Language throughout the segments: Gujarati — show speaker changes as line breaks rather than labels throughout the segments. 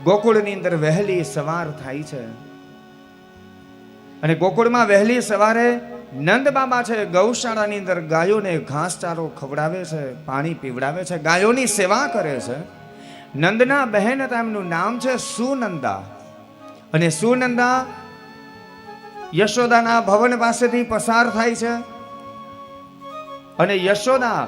ગોકુળની અંદર વહેલી સવાર થાય છે અને ગોકુળમાં વહેલી સવારે નંદ બાબા છે ગૌશાળાની અંદર ગાયોને ઘાસચારો ખવડાવે છે, પાણી પીવડાવે છે, ગાયોની સેવા કરે છે. નંદના બહેન હતા, એમનું નામ છે સુનંદા. અને સુનંદા યશોદાના ભવન પાસેથી પસાર થાય છે અને યશોદા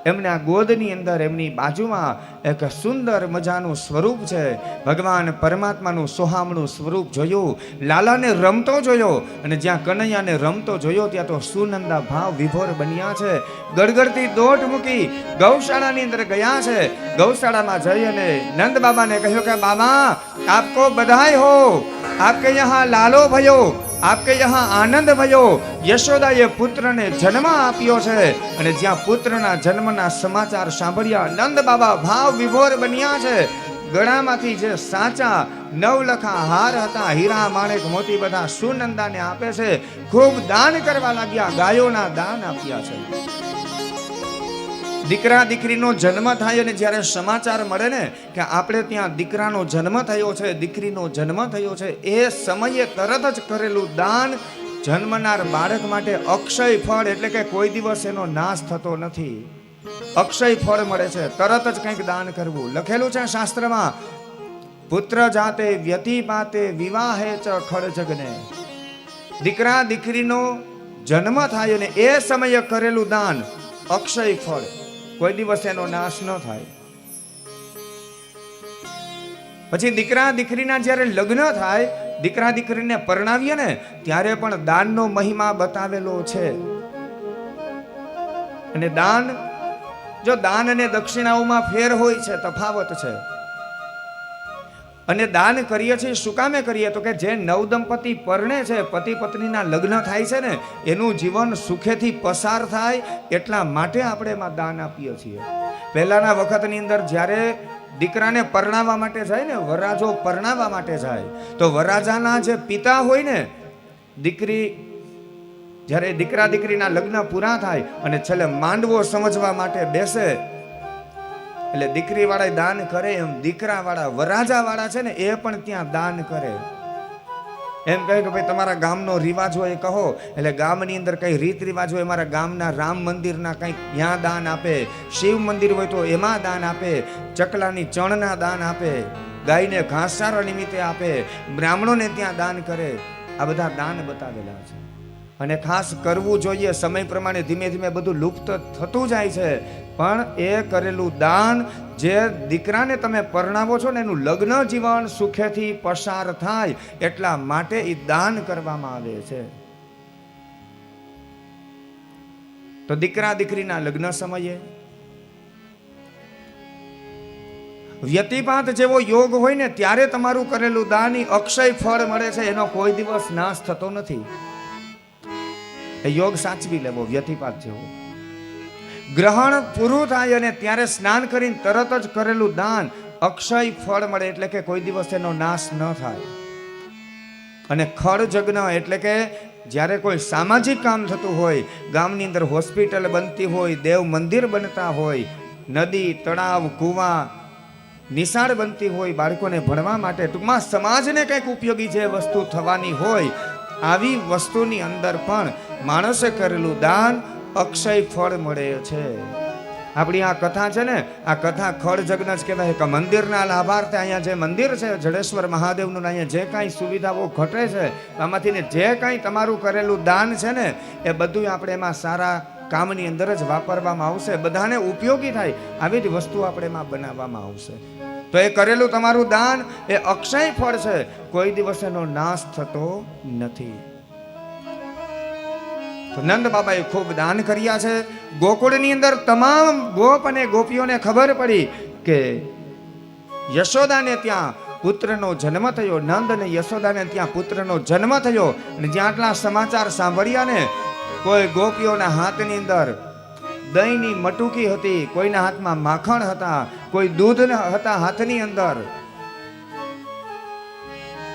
એમના ગોદની અંદર એમની બાજુમાં એક સુંદર મજાનું સ્વરૂપ છે. ભગવાન પરમાત્માનું સોહામણું સ્વરૂપ જોયું, લાલાને રમતો જોયો અને જ્યાં કનૈયાને રમતો જોયો ત્યાં તો સુનંદા ભાવ વિભોર બન્યા છે. ગડગડતી દોટ મૂકી ગૌશાળાની અંદર ગયા છે. ગૌશાળામાં જઈ અને નંદ બાબાને કહ્યું કે બાબા આપકો બધાઈ હો, આપકે યહાં લાલો ભયો, આપકે યહાં આનંદ ભયો. યશોદાએ પુત્રને જન્મ આપ્યો છે અને જ્યાં પુત્રના જન્મના સમાચાર સાંભળ્યા નંદ બાબા ભાવ વિભોર બન્યા છે. ગળામાંથી જે સાચા નવલખા હાર હતા, હીરા માણેક મોતી બધા સુનંદાને આપે છે. ખૂબ દાન કરવા લાગ્યા, ગાયોના દાન આપ્યા છે. દીકરા દીકરીનો જન્મ થાય અને જ્યારે સમાચાર મળે ને કે આપણે ત્યાં દીકરાનો જન્મ થયો છે, દીકરીનો જન્મ થયો છે, એ સમયે તરત જ કરેલું દાન જન્મનાર બાળક માટે અક્ષય ફળ, એટલે કે કોઈ દિવસ એનો નાશ થતો નથી, અક્ષય ફળ મળે છે. તરત જ કંઈક દાન કરવું. લખેલું છે શાસ્ત્રમાં, પુત્ર જાતે વ્યતિપાતે વિવાહે ચ ખડજગને. દીકરા દીકરીનો જન્મ થાય અને એ સમયે કરેલું દાન અક્ષય ફળ, કોઈ દિવસ એનો નાશ ન થાય. પછી દીકરા દીકરીના જ્યારે લગ્ન થાય, દીકરા દીકરીને પરણાવીએ ને ત્યારે પણ દાનનો મહિમા બતાવેલો છે. અને દાન, જો દાન અને દક્ષિણાઓમાં ફેર હોય છે, તફાવત છે. અને દાન કરીએ છીએ શું કામે કરીએ તો કે જે નવદંપતિ પરણે છે, પતિ પત્નીના લગ્ન થાય છે ને, એનું જીવન સુખેથી પસાર થાય એટલા માટે આપણે એમાં દાન આપીએ છીએ. પહેલાના વખતની અંદર જ્યારે દીકરાને પરણાવવા માટે જાય ને, વરરાજો પરણાવવા માટે જાય તો વરરાજાના જે પિતા હોય ને, દીકરી જ્યારે દીકરા દીકરીના લગ્ન પૂરા થાય અને છેલ્લે માંડવો સમજવા માટે બેસે એટલે દીકરી વાળા દાન કરે, એમ દીકરા વાળા વરરાજા વાળા છે ને એ પણ ત્યાં દાન કરે. એમ કહે કે ભાઈ તમારા ગામનો રિવાજ હોય કહો, એટલે ગામની અંદર કઈ રીત રિવાજ હોય, મારા ગામના રામ મંદિરના કંઈક ત્યાં દાન આપે, શિવ મંદિર હોય તો એમાં દાન આપે, ચકલાની ચણના દાન આપે, ગાયને ઘાસચારા નિમિત્તે આપે, બ્રાહ્મણોને ત્યાં દાન કરે. આ બધા દાન બતાવેલા છે અને ખાસ કરવું જોઈએ. સમય પ્રમાણે ધીમે ધીમે બધું લુપ્ત થતું જાય છે, પણ એ કરેલું દાન, જે દીકરાને તમે પરણાવો છો ને એનું લગ્ન જીવન સુખેથી પસાર થાય એટલા માટે એ દાન કરવામાં આવે છે. તો દીકરા દીકરીના લગ્ન સમયે વ્યતિપાત જેવો યોગ હોય ને ત્યારે તમારું કરેલું દાન અક્ષય ફળ મળે છે, એનો કોઈ દિવસ નાશ થતો નથી. એ યોગ સાચવી લેવો. વ્યતિપાત જેવો ગ્રહણ પૂરું થાય અને ત્યારે સ્નાન કરીને તરત જ કરેલું દાન અક્ષય ફળ મળે, એટલે કે કોઈ દિવસ એનો નાશ ન થાય. અને ખડ જગ્ન એટલે કે જ્યારે કોઈ સામાજિક કામ થતું હોય, ગામની અંદર હોસ્પિટલ બનતી હોય, દેવ મંદિર બનતા હોય, નદી તળાવ કૂવા નિશાળ બનતી હોય, બાળકોને ભણવા માટે, ટૂંકમાં સમાજને કંઈક ઉપયોગી જે વસ્તુ થવાની હોય, આવી વસ્તુની અંદર પણ માણસે કરેલું દાન અક્ષય ફળ મળે છે. આપણી આ કથા છે ને, આ કથા ખડ જગ્ન જ કહેવાય કે મંદિરના લાભાર્થે અહીંયા જે મંદિર છે જડેશ્વર મહાદેવનું, અહીંયા જે કાંઈ સુવિધાઓ ઘટે છે આમાંથી ને જે કાંઈ તમારું કરેલું દાન છે ને એ બધું આપણે એમાં સારા કામની અંદર જ વાપરવામાં આવશે, બધાને ઉપયોગી થાય આવી જ વસ્તુ આપણે એમાં બનાવવામાં આવશે. તો એ કરેલું તમારું દાન એ અક્ષય ફળ છે, કોઈ દિવસ એનો નાશ થતો નથી. તો નંદ બાબાએ ખૂબ દાન કર્યા છે. ગોકુળની અંદર તમામ ગોપ અને ગોપીઓને ખબર પડી કે યશોદાને ત્યાં પુત્રનો જન્મ થયો, નંદ અને યશોદાને ત્યાં પુત્રનો જન્મ થયો. અને જ્યાં આટલા સમાચાર સાંભળ્યા ને, કોઈ ગોપીઓના હાથની અંદર દહીંની મટુકી હતી, કોઈના હાથમાં માખણ હતા, કોઈ દૂધ હતા હાથની અંદર,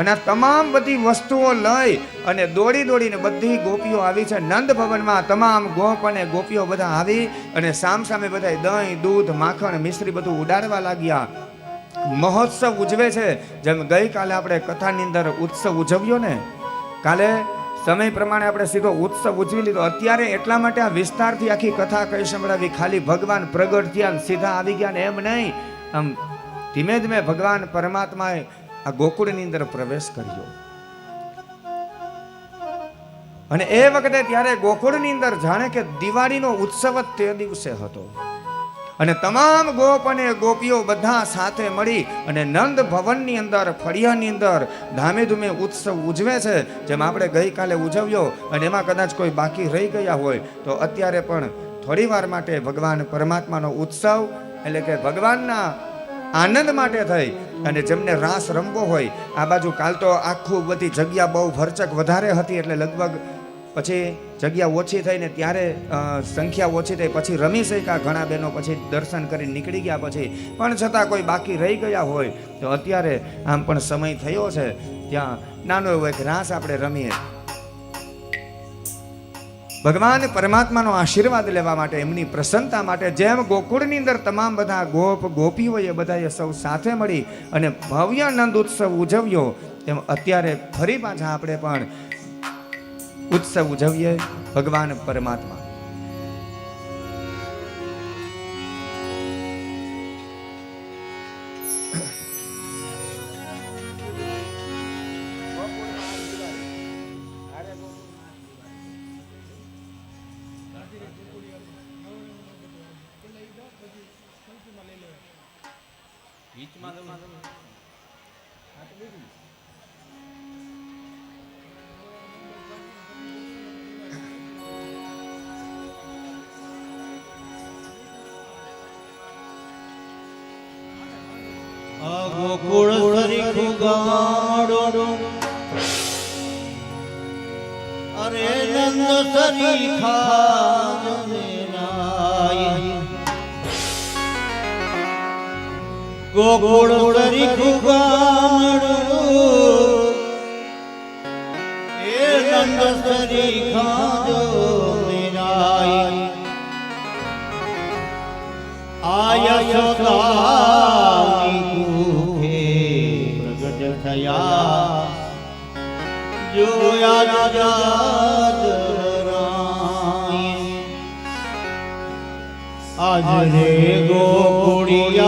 અને આ તમામ બધી વસ્તુઓ લઈ અને દોડી દોડીને બધી ગોપીઓ આવી છે નંદ ભવનમાં. તમામ ગોપ અને ગોપીઓ બધા આવી અને સામ સામે બધા દહીં દૂધ માખણ મિશ્રી બધું ઉડાડવા લાગ્યા. મહોત્સવ ઉજવે છે. જેમ ગઈકાલે આપણે કથાની અંદર ઉત્સવ ઉજવ્યો ને, કાલે સમય પ્રમાણે આપણે સીધો ઉત્સવ ઉજવી લીધો. અત્યારે એટલા માટે આ વિસ્તારથી આખી કથા કઈ સંભળાવી, ખાલી ભગવાન પ્રગટ થયા સીધા આવી ગયા ને એમ નહીં. આમ ધીમે ધીમે ભગવાન પરમાત્માએ આ ગોકુળની અંદર પ્રવેશ કર્યો. અને એ વખતે ત્યારે ગોકુળની અંદર જાણે કે દિવાળીનો ઉત્સવ જ તે દિવસે હતો. અને તમામ ગોપ અને ગોપીઓ બધા સાથે મળી અને નંદ ભવનની અંદર ફળિયાની અંદર ધામે ધૂમે ઉત્સવ ઉજવે છે. જેમ આપણે ગઈકાલે ઉજવ્યો અને એમાં કદાચ કોઈ બાકી રહી ગયા હોય તો અત્યારે પણ થોડી વાર માટે ભગવાન પરમાત્માનો ઉત્સવ એટલે કે ભગવાનના આનંદ માટે થઈ અને જેમને રાસ રમવો હોય આ બાજુ કાલ તો આખું બધી જગ્યા બહુ ભરચક વધારે હતી એટલે લગભગ પછી જગ્યા ઓછી થઈને ત્યારે સંખ્યા ઓછી થઈ પછી રમી શક્યા ઘણા બહેનો, પછી દર્શન કરીને નીકળી ગયા. પછી પણ છતાં કોઈ બાકી રહી ગયા હોય તો અત્યારે આમ પણ સમય થયો છે ત્યાં નાનો એવો એક રાસ આપણે રમીએ. ભગવાન પરમાત્માનો આશીર્વાદ લેવા માટે, એમની પ્રસન્નતા માટે જેમ ગોકુળની અંદર તમામ બધા ગોપ ગોપીઓ એ બધાએ સૌ સાથે મળી અને ભવ્ય નંદ ઉત્સવ ઉજવ્યો, તેમ અત્યારે ફરી પાછા આપણે પણ ઉત્સવ ઉજવીએ ભગવાન પરમાત્મા.
ગોકુળ સરીખું ગામડો અરે નંદ સરીખા ગોકુળ સરીખું ગામડો એ નંદ સરીખા આય થયા જોયા જાત આજ રે ગોકુળિયા